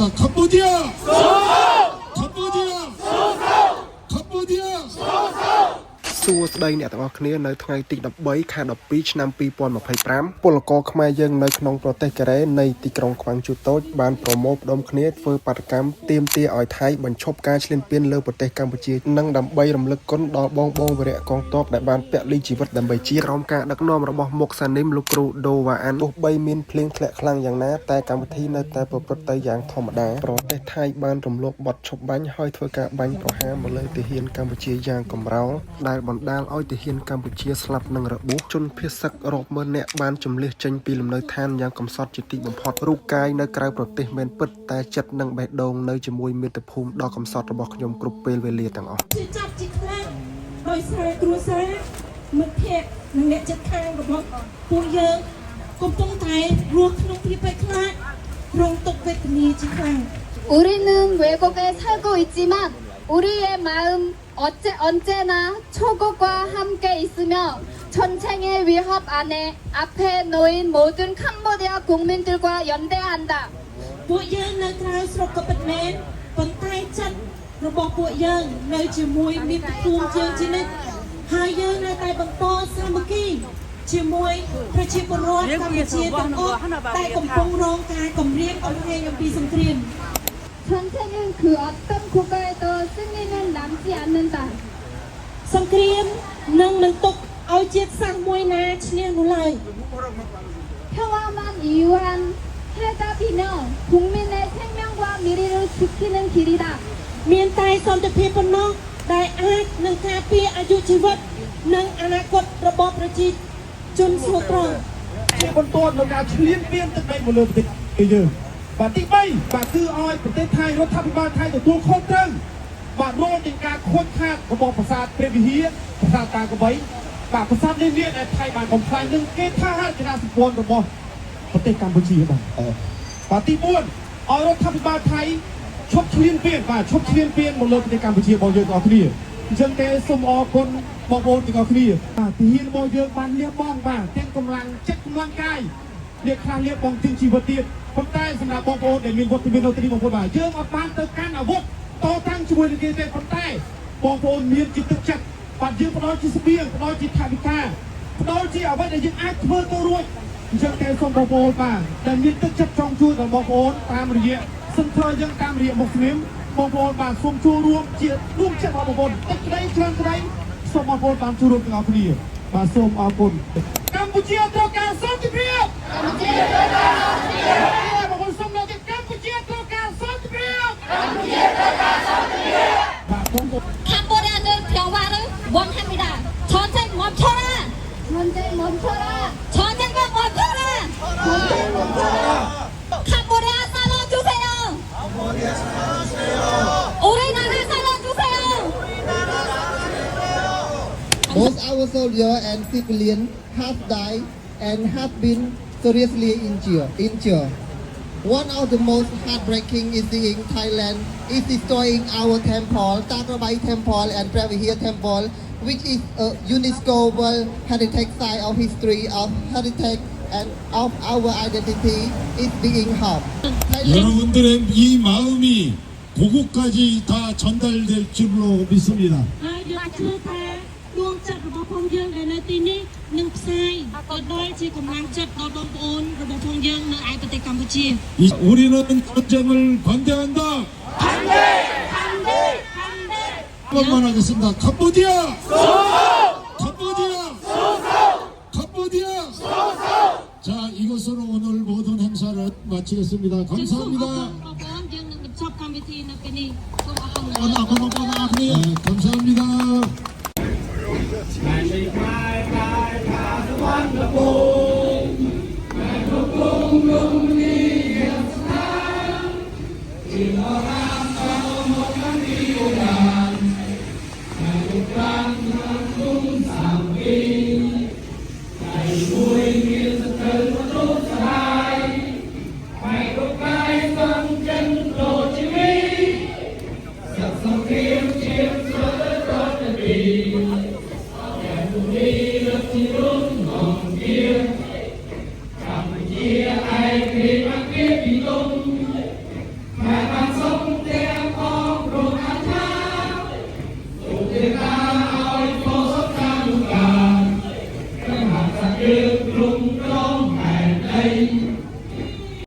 알겠습니다. 캄보디아! 캄보디아! 캄보디아! សួស្តីអ្នកទាំងអស់គ្នានៅថ្ងៃទី13ខែ12ឆ្នាំ2025ពលករខ្មែរយើងនៅក្នុងប្រទេសកូរ៉េនៃទីក្រុងខ្វាំងជូតូចបានប្រមូលផ្ដុំគ្នាធ្វើបាតកម្មទាមទារឲ្យថៃបញ្ឈប់ការឈ្លានពានលើប្រទេសកម្ពុជានិងដើម្បីរំលឹកគុណដល់បងវីរៈកងទ័ពដែលបានពលីជីវិតដើម្បីជាតិក្រោមការដឹកនាំរបស់មុខសានីមលោកគ្រូដូវ៉ាអានទោះបីមានភ្លៀងធ្លាក់ខ្លាំងយ៉ាងណាតែកម្មវិធីនៅតែប្រព្រឹត្តទៅយ៉ាងធម្មតាប្រទេសថៃបានរំលោភបទឈប់បាញ់ហើយធ្វើការបាញ់ប្រហារមកលើទាហានកម្ពុជាយ៉ាងកំរោលដែលបណ្ដាលឲ្យទាហានកម្ពុជាស្លាប់និងរបួសជនភៀសសឹករាប់ម៉ឺននាក់បានជម្លៀសចេញពីលំនៅឋានយ៉ាងកំសត់ជាទីបំផុតរូបកាយនៅក្រៅប្រទេសមែនពិតតែចិត្តនិងបេះដូងនៅជាមួយមាតុភូមិដ៏កំសត់របស់ខ្ញុំគ្រប់ពេលវេលាទាំងអស់ជាចាប់ជាខ្លាំងដោយសារគ្រួសារមិត្តភ័ក្តិនិងអ្នកជិតខាងរបស់ពួកយើងកំពុងតែរស់ក្នុងភាពភ័យខ្លាចរងទុក្ខវេទនាជាខ្លាំង우리는외국에살고있지만우리의마음언제나 초국과 함께 있으며 전쟁의 위협 안에 앞에 놓인 모든 캄보디아 국민들과 연대한다. ពួកយើងនៅក្រៅស្រុកក៏ពិតមែនប៉ុន្តែចិត្តរបស់ពួកយើងនៅជាមួយមិត្តភូមិយើងជានិច្ចហើយយើងនៅតែបន្តសាមគ្គីជាមួយប្រជាពលរដ្ឋកម្ពុជាទាំងអស់តែកំពុងរងការគំរាមកំហែងអំពីសង្គ្រាម 전쟁은 그 어떤 국가에도 승리는 남지 않는다. សង្គ្រាមនឹងមិនទុកឲ្យជាតិសាសន៍មួយណាឈ្នះនោះឡើយ 평화만 이유한 해답이며 국민의 생명과 미래를 지키는 길이다. មានតែសន្តិភាពប៉ុណ្ណោះដែលអាចនឹងការពារអាយុជីវិតនិងអនាគតរបស់ប្រជាជនស្រុកត្រង់ ជាបន្ទាប់នៅការឈ្លានពានទឹកដីមកលើប្រទេសយើងបាទទី3បាទគឺឲ្យប្រទេសថៃរដ្ឋាភិបាលថៃទទួលខុសត្រូវបាទរងនឹងការខូចខាតរបស់ប្រាសាទព្រះវិហារប្រាសាទតាកបីបាទប្រាសាទនេះមានតែថៃបានបំផ្លាញនឹងគេថាហត្ថលេខាសម្ព័ន្ធរបស់ប្រទេសកម្ពុជាបាទទី4ឲ្យរដ្ឋាភិបាលថៃឈប់ឈ្លានពានបាទឈប់ឈ្លានពានមកលើប្រទេសកម្ពុជារបស់យើងទាំងអស់គ្នាអញ្ចឹងគេសូមអរគុណបងប្អូនទាំងអស់គ្នាបាទទាហានរបស់យើងបានលះបង់បាទទាំងកម្លាំងចិត្តកម្លាំងកាយអ្នកខ្លះលះបង់ទាំងជីវិតទៀតប៉ុន្តែសម្រាប់បងប្អូនដែលមានវត្តមាននៅទីនេះបងប្អូនបាទយើងអត់បានទៅកាន់អាវុធតតាំងជាមួយនឹងគេទេប៉ុន្តែបងប្អូនមានជាទឹកចិត្តបាទយើងផ្ដល់ជាស្បៀងផ្ដល់ជាថវិកាផ្ដល់ជាអ្វីដែលយើងអាចធ្វើទៅរួចអញ្ចឹងគេសូមបងប្អូនបាទដែលមានទឹកចិត្តចង់ជួយដល់បងប្អូនតាមរយៈសន្ធើយើងតាមរយៈមុខស្នាមបងប្អូនបានសូមចូលរួមជារួមចិត្តរបស់បងប្អូនទឹកក្តីច្រើនក្តីសូមបងប្អូនបានចូលរួមទាំងអស់គ្នាបាទសូមអរគុណកម្ពុជាត្រូវការសន្តិភាពកម្ពុជាត្រូវការសន្តិភាពបងប្អូនសូមនៅទីកម្ពុជាត្រូវការសន្តិភាពកម្ពុជាត្រូវការសន្តិភាពបាទបងប្អូន 캄보디아는 평화를 원합니다. 전쟁 멈춰라. 전쟁 멈춰라. 전쟁과 멈춰라. 전쟁 멈춰라. 캄보디아 살려주세요. 캄보디아 살려주세요. 우리나라 살려주세요. Most our soldiers and civilians have died and have been seriously injured. One of the most heartbreaking is seeing Thailand is destroying our temple, Takrabai Temple and Pravihir Temple, which is a UNESCO World Heritage Site of history of heritage and of our identity is being harmed. 여러분들의 이 마음이 고국까지 다 전달될 줄로 믿습니다. ហើយយើងជឿថាដួងចិត្តរបស់ផងយើងដែលនៅទីនេះនឹងផ្សាយទៅដល់ជាកម្លាំងចិត្តដល់បងប្អូនរបស់ផងយើងនៅឯប្រទេសកម្ពុជា 우리는 전쟁을 반대한다. 반대! 한번만 하겠습니다. 캄보디아! 캄보디아! 캄보디아! 자, 이것으로 오늘 모든 행사를 마치겠습니다. 감사합니다. បងប្អូនយើងនឹងបញ្ចប់កម្មវិធីនៅពេលនេះសូមអរគុណ 감사합니다. Hãy យើង